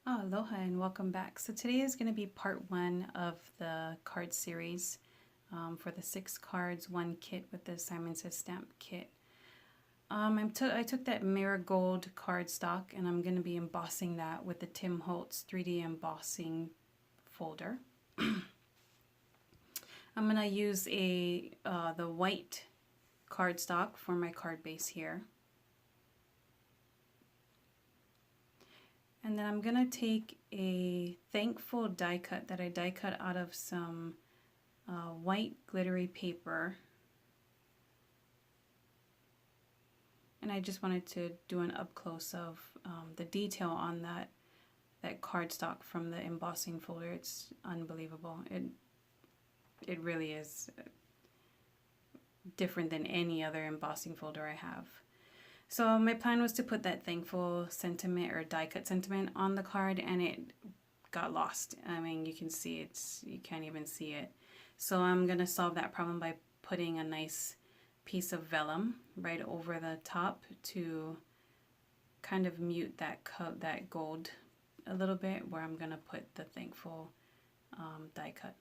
Aloha and welcome back. So today is going to be part one of the card series for the 6 cards, 1 kit with the Simon Says Stamp kit. I took that marigold cardstock and I'm going to be embossing that with the Tim Holtz 3D embossing folder. I'm going to use the white cardstock for my card base here. And then I'm going to take a Thankful die cut that I die cut out of some white glittery paper. And I just wanted to do an up close of the detail on that cardstock from the embossing folder. It's unbelievable. It really is different than any other embossing folder I have. So my plan was to put that thankful sentiment or die cut sentiment on the card, and it got lost. I mean, you can see you can't even see it. So I'm going to solve that problem by putting a nice piece of vellum right over the top to kind of mute that gold a little bit, where I'm going to put the thankful die cut.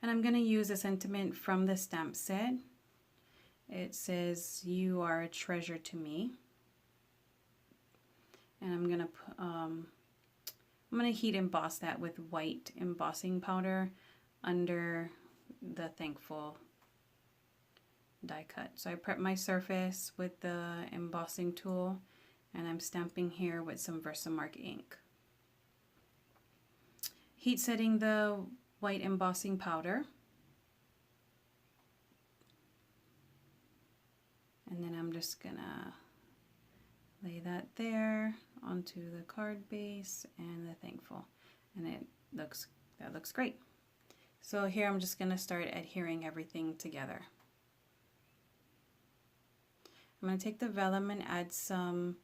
And I'm going to use a sentiment from the stamp set. It says, "You are a treasure to me." And I'm gonna heat emboss that with white embossing powder under the thankful die cut. So I prep my surface with the embossing tool, and I'm stamping here with some Versamark ink. Heat setting the white embossing powder. And then I'm just gonna lay that there onto the card base and the thankful. And that looks great. So here I'm just gonna start adhering everything together. I'm gonna take the vellum and add some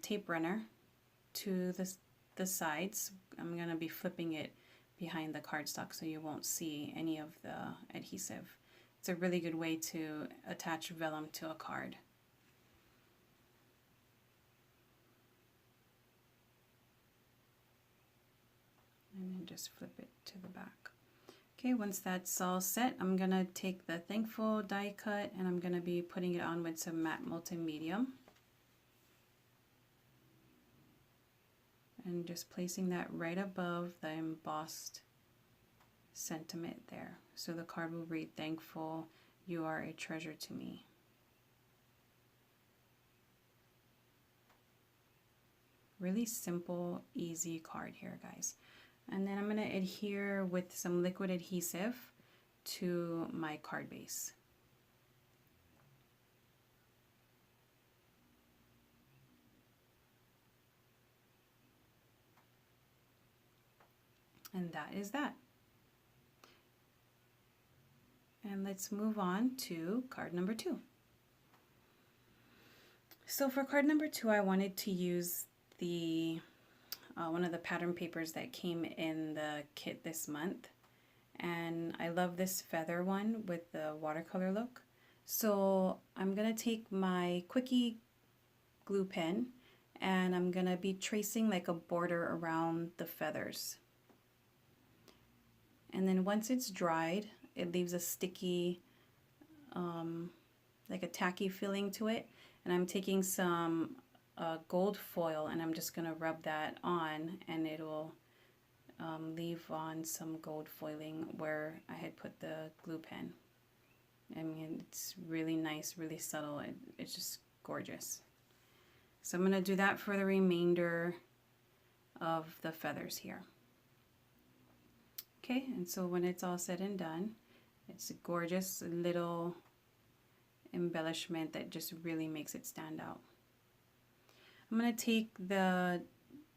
tape runner to the sides. I'm gonna be flipping it behind the cardstock so you won't see any of the adhesive. It's a really good way to attach vellum to a card. And then just flip it to the back. Okay, once that's all set, I'm gonna take the thankful die cut and I'm gonna be putting it on with some matte molten medium. And just placing that right above the embossed sentiment there. So the card will read, "Thankful, you are a treasure to me." Really simple, easy card here, guys. And then I'm going to adhere with some liquid adhesive to my card base. And that is that. And let's move on to card number 2. So for card number 2, I wanted to use the one of the pattern papers that came in the kit this month. And I love this feather one with the watercolor look. So I'm going to take my Quickie glue pen and I'm going to be tracing like a border around the feathers. And then once it's dried, it leaves a sticky, like a tacky feeling to it. And I'm taking some gold foil and I'm just going to rub that on, and it'll leave on some gold foiling where I had put the glue pen. I mean, it's really nice, really subtle. It's just gorgeous. So I'm going to do that for the remainder of the feathers here. Okay, and so when it's all said and done, it's a gorgeous little embellishment that just really makes it stand out. I'm going to take the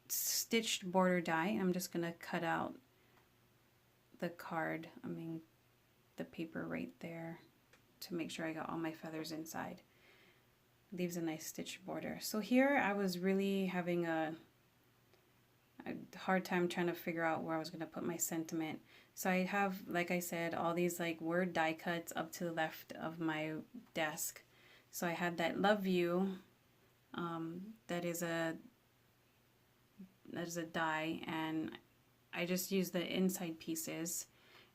stitched border die and I'm just going to cut out the card, the paper right there, to make sure I got all my feathers inside. Leaves a nice stitched border. So here I was really having a hard time trying to figure out where I was going to put my sentiment. So I have, like I said, all these like word die cuts up to the left of my desk. So I had that "Love You," that is a as a die, and I just use the inside pieces.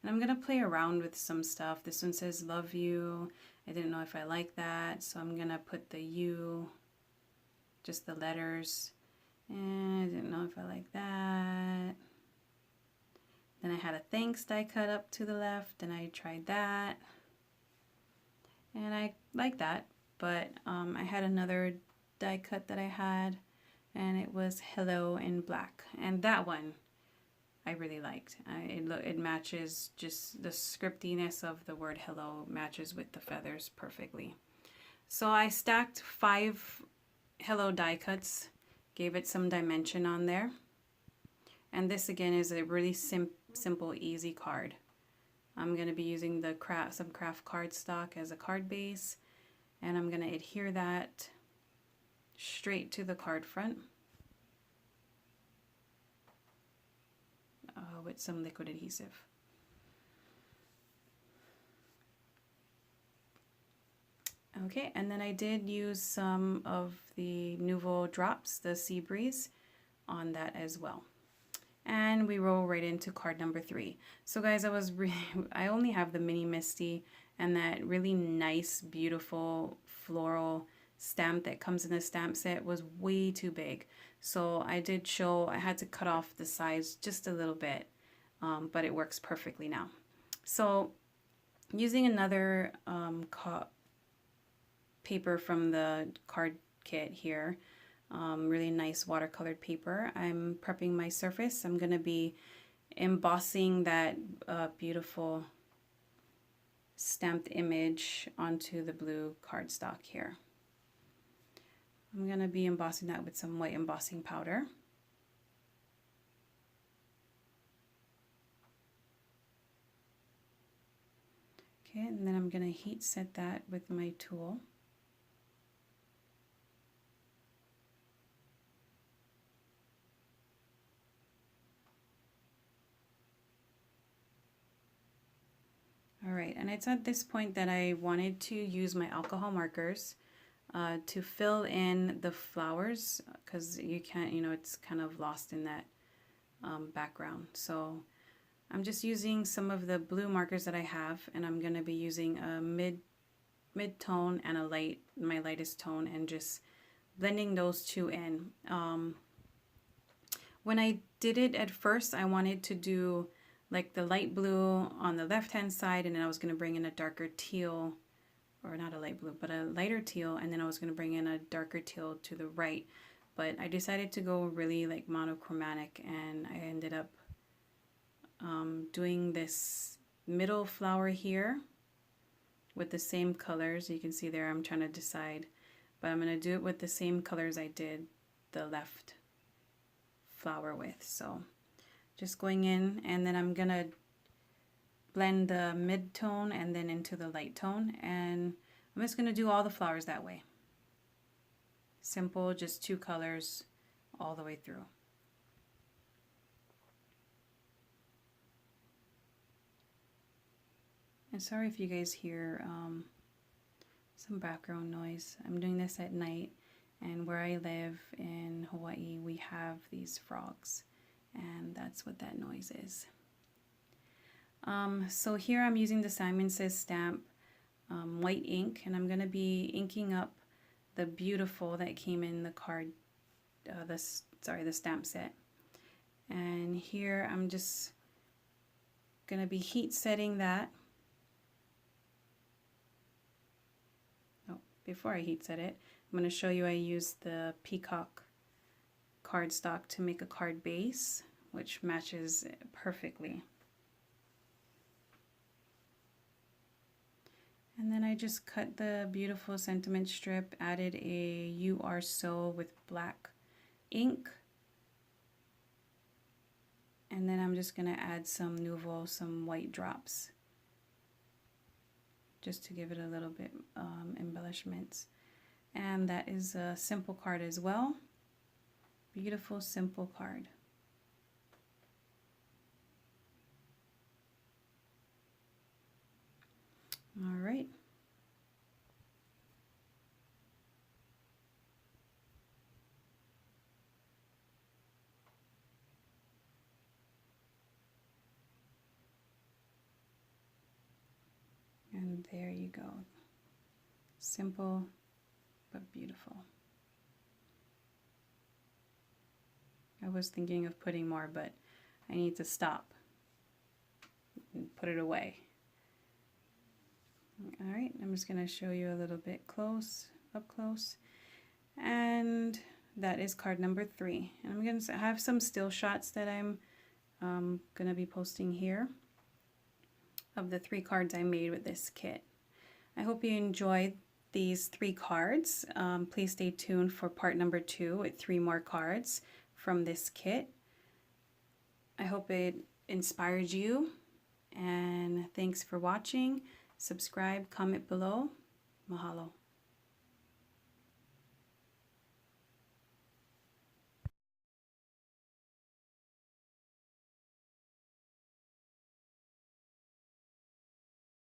And I'm gonna play around with some stuff. This one says love you. I didn't know if I like that, so I'm gonna put the U, just the letters. And I didn't know if I like that. Then I had a thanks die cut up to the left, and I tried that. And I like that, but I had another die cut that I had, and it was hello in black. And that one I really liked. It matches, just the scriptiness of the word hello matches with the feathers perfectly. So I stacked 5 hello die cuts, gave it some dimension on there. And this again is a really simple, easy card. I'm going to be using the some craft cardstock as a card base, and I'm going to adhere that straight to the card front with some liquid adhesive. Okay, and then I did use some of the Nouveau drops, the Sea Breeze, on that as well. And we roll right into card number 3. So guys, I only have the Mini Misty and that really nice, beautiful floral stamp that comes in the stamp set was way too big. So I had to cut off the size just a little bit, but it works perfectly now. So using another paper from the card kit here, really nice watercolored paper, I'm prepping my surface. I'm going to be embossing that beautiful stamped image onto the blue cardstock here. I'm going to be embossing that with some white embossing powder. Okay, and then I'm going to heat set that with my tool. All right, and it's at this point that I wanted to use my alcohol markers to fill in the flowers, because you can't, it's kind of lost in that background. So I'm just using some of the blue markers that I have, and I'm going to be using a mid-tone and my lightest tone, and just blending those two in. When I did it at first, I wanted to do like the light blue on the left hand side, and then I was going to bring in a darker teal, or not a light blue, but a lighter teal, and then I was going to bring in a darker teal to the right. But I decided to go really like monochromatic, and I ended up doing this middle flower here with the same colors. You can see there I'm trying to decide, but I'm going to do it with the same colors I did the left flower with. So just going in, and then I'm going to blend the mid-tone and then into the light tone, and I'm just going to do all the flowers that way. Simple, just 2 colors all the way through. And sorry if you guys hear some background noise. I'm doing this at night, and where I live in Hawaii, we have these frogs, and that's what that noise is. So here I'm using the Simon Says stamp white ink, and I'm going to be inking up the beautiful that came in the card, the stamp set. And here I'm just going to be heat setting that. Oh, before I heat set it, I'm going to show you I used the peacock cardstock to make a card base, which matches perfectly. And then I just cut the beautiful sentiment strip, added a You Are So with black ink. And then I'm just going to add some Nouveau, some white drops, just to give it a little bit embellishments. And that is a simple card as well. Beautiful, simple card. All right. there you go. Simple, but beautiful. I was thinking of putting more, but I need to stop and put it away. All right, I'm just gonna show you a little bit up close. And that is card number 3. And I'm gonna have some still shots that I'm gonna be posting here of the 3 cards I made with this kit. I hope you enjoyed these 3 cards. Please stay tuned for part number 2 with 3 more cards from this kit. I hope it inspired you, and thanks for watching. Subscribe, comment below. Mahalo.